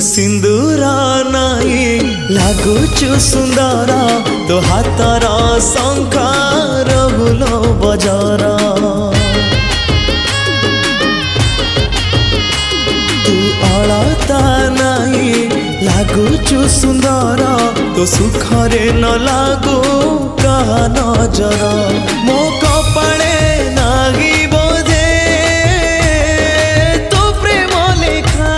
सिंदूर नाई लागुचु सुंदर तो हातर शंखार बुलो बजार तू अलता नाई लागुचु सुंदर तो सुखरे न लागू का नजर मो कपाळे नागी बोधे तो प्रेम लेखा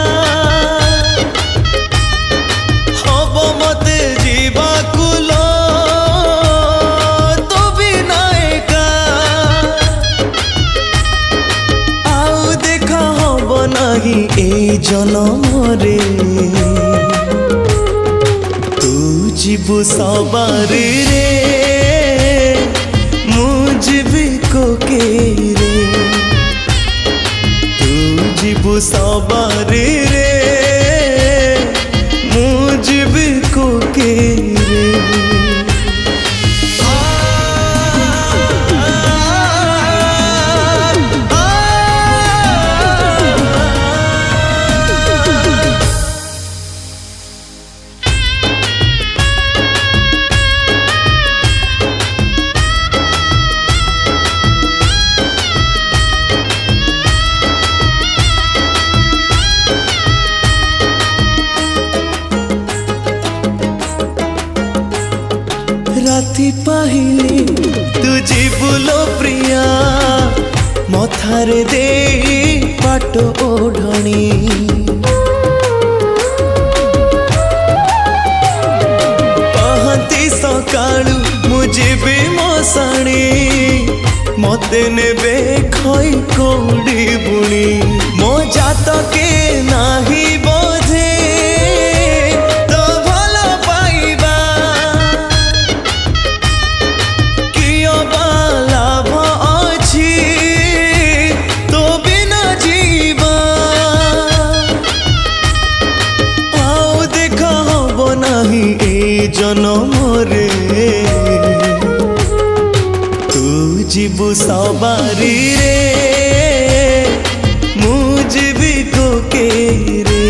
हब मते जीवा कुल तो बिना एका आउ देखा हब नहीं ए जनम रे जीवु सवारी रे मुझे कोके रे तू जीवु सवारी रे मुझे कोके रे राति पाहिली तू जीवुलो प्रिया मथारे दे पाट ओढ़णी कहती सकाळु मुझे भी मशाणी मते नेबे खई कौड़ी बुणी मो जात के नाही बोधे तो भल पाइबा लाभ अच्छी तो बिना जीवा आउ देखा हब नहीं ए जनम रे तू जीवु सवारी रे मुझे कोके रे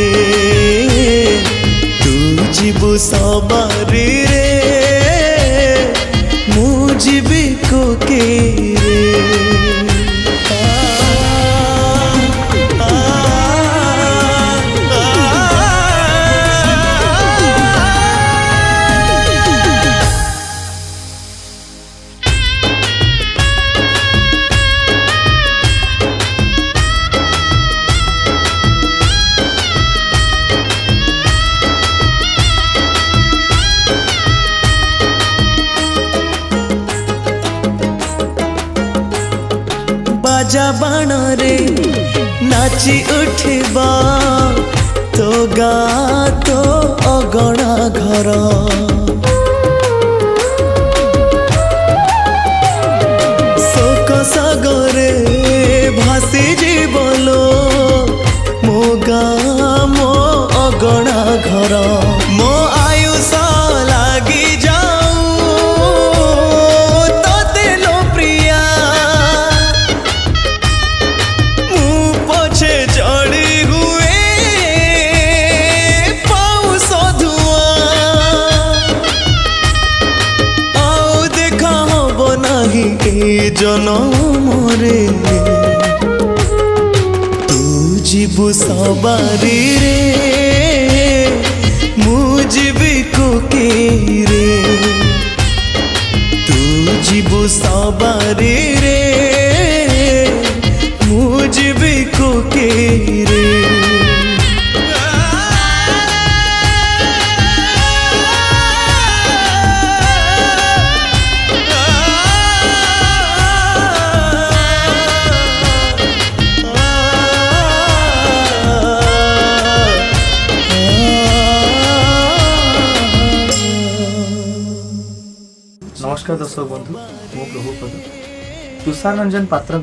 तू जीवु सवारी रे मुझे कोके रे बाजा बाण रे नाची उठिबा तो गा तो अगणा घर शोक सागरे भासी जीवलो मो गा मो अगणा घर मो आयुष लागी जनम रे तू जीवु सवारी रे मुझे कोके रे तू जीवु सवारी रे मुझे कोके रे नमस्कार दर्शक बंधु मो प्रभुपद तुषार रंजन पात्र